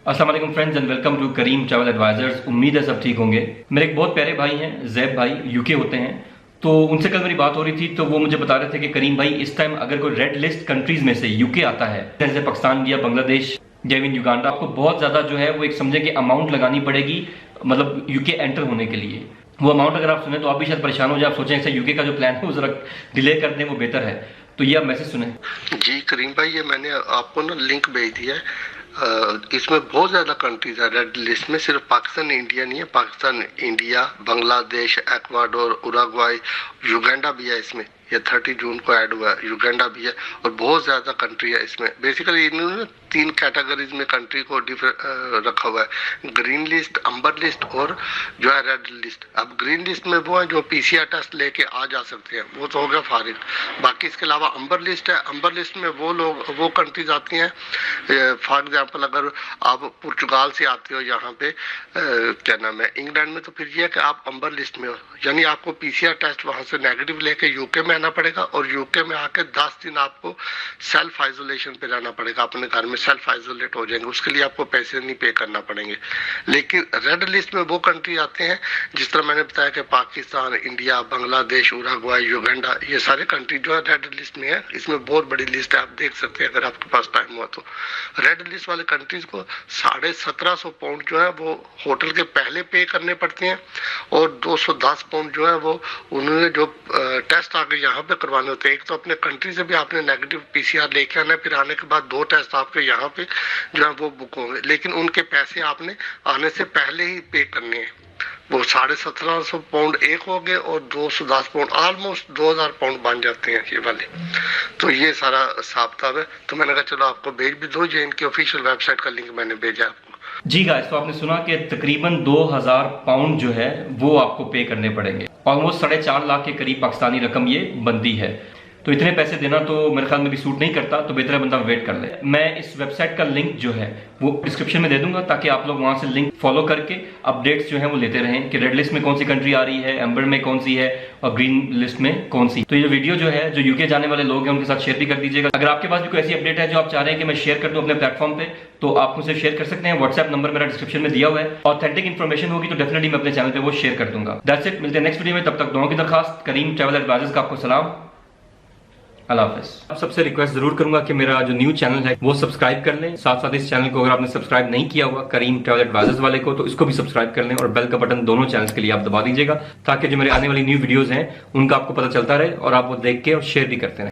अस्सलाम वालेकुम friends and welcome to Karim travel advisors. उम्मीद है सब ठीक होंगे। मेरे एक बहुत प्यारे भाई हैं, जैब भाई, यूके होते हैं। तो उनसे कल मेरी बात हो रही थी तो वो मुझे बता रहे थे कि करीम भाई इस टाइम अगर कोई रेड लिस्ट कंट्रीज में से यूके आता है, जैसे पाकिस्तान या बांग्लादेश या इवन युगांडा, आपको बहुत ज्यादा जो है वो एक समझे कि अमाउंट लगानी पड़ेगी, मतलब यूके एंटर होने के लिए। वो अमाउंट अगर आप सुने तो आप भी शायद परेशान हो जाए, आप सोचें ऐसा यूके का जो प्लान है वो जरा डिले कर दें, वो बेहतर है। तो ये आप मैसेज सुने। जी करीम भाई, ये मैंने आपको ना लिंक भेज दिया है। इसमें बहुत ज़्यादा कंट्रीज है रेड लिस्ट में। सिर्फ पाकिस्तान इंडिया नहीं है, Pakistan India, Bangladesh, Ecuador, Uruguay, Uganda भी है इसमें। ये 30 जून को ऐड हुआ है, युगांडा भी है और बहुत ज़्यादा कंट्री है इसमें। बेसिकली इन्होंने 3 कैटेगरीज में कंट्री को रखा हुआ है, ग्रीन लिस्ट, अंबर लिस्ट और जो है रेड लिस्ट। अब ग्रीन लिस्ट में वो है जो पीसीआर टेस्ट लेके आ जा सकते हैं, वो तो हो गया फारिग। बाकी इसके अलावा अंबर लिस्ट है। अंबर लिस्ट में वो कंट्रीज आती हैं, फॉर एग्जाम्पल अगर आप पुर्तगाल से आते हो यहाँ पे क्या नाम है इंग्लैंड में, तो फिर ये है कि आप अंबर लिस्ट में हो, यानी आपको पीसीआर टेस्ट वहाँ से नेगेटिव लेके यूके में आना पड़ेगा और यूके में आके 10 दिन आपको सेल्फ आइसोलेशन पे रहना पड़ेगा, अपने घर में सेल्फ आइसोलेट हो जाएंगे। उसके लिए आपको पैसे नहीं पे करना पड़ेंगे। लेकिन रेड लिस्ट में वो कंट्री आते हैं जिस तरह मैंने बताया कि Pakistan, India, Bangladesh, Uruguay, Uganda, ये सारे कंट्री जो है रेड लिस्ट में है। इसमें बहुत बड़ी लिस्ट है, आप देख सकते हैं अगर आपके पास टाइम हुआ तो। रेड लिस्ट वाले कंट्रीज को 1750 पाउंड जो है वो होटल के पहले पे करने पड़ते हैं और 210 पाउंड जो है वो उन्होंने जो टेस्ट आगे यहाँ पे करवाने होते हैं। एक तो अपने कंट्री से भी आपने नेगेटिव पीसीआर लेके आना है, फिर आने के बाद 2 टेस्ट आपके यहाँ पे जो है वो बुक होंगे, लेकिन उनके पैसे आपने आने से पहले ही पे करने हैं। वो 1750 पाउंड एक हो गए और 210 पाउंड, ऑलमोस्ट 2000 पाउंड बन जाते हैं ये वाले। तो ये सारा हिसाब किताब है। तो मैंने कहा चलो आपको भेज भी दो, ये इनकी ऑफिशियल वेबसाइट का लिंक मैंने भेजा आपको। जी गाइस, तो आपने सुना कि तकरीबन 2000 पाउंड जो है वो आपको पे करने पड़ेंगे। ऑलमोस्ट 4.5 लाख के करीब पाकिस्तानी रकम ये बनती है। तो इतने पैसे देना तो मेरे ख्याल में भी सूट नहीं करता, तो बेहतर है बंदा वेट कर ले। मैं इस वेबसाइट का लिंक जो है वो डिस्क्रिप्शन में दे दूंगा ताकि आप लोग वहां से लिंक फॉलो करके अपडेट्स जो है वो लेते रहें कि रेड लिस्ट में कौन सी कंट्री आ रही है, एम्बर में कौन सी है और ग्रीन लिस्ट में कौन सी। तो ये वीडियो जो है जो यूके जाने वाले लोग हैं उनके साथ शेयर भी कर दीजिएगा। अगर आपके पास भी कोई ऐसी अपडेट है जो आप चाह रहे हैं कि मैं शेयर कर दूं अपने प्लेटफॉर्म पे, तो आप मुझसे शेयर कर सकते हैं। व्हाट्सएप नंबर मेरा डिस्क्रिप्शन में दिया हुआ है। ऑथेंटिक इन्फॉर्मेशन होगी तो डेफिनेटली मैं अपने चैनल पे वो शेयर कर दूंगा। दैट्स इट, मिलते हैं नेक्स्ट वीडियो में। तब तक दुआओं की दरखास्त। करीम ट्रैवल एडवाइजर्स का आपको सलाम, अल्लाह हाफ़िज़। अब सबसे रिक्वेस्ट जरूर करूंगा कि मेरा जो न्यू चैनल है वो सब्सक्राइब कर लें। साथ साथ इस चैनल को अगर आपने सब्सक्राइब नहीं किया हुआ करीम ट्रैवल एडवाइजर्स वाले को, तो इसको भी सब्सक्राइब कर लें और बेल का बटन दोनों चैनल्स के लिए आप दबा दीजिएगा ताकि जो मेरे आने वाली न्यू वीडियोस हैं उनका आपको पता चलता रहे और आप वो देख के और शेयर भी करते रहें।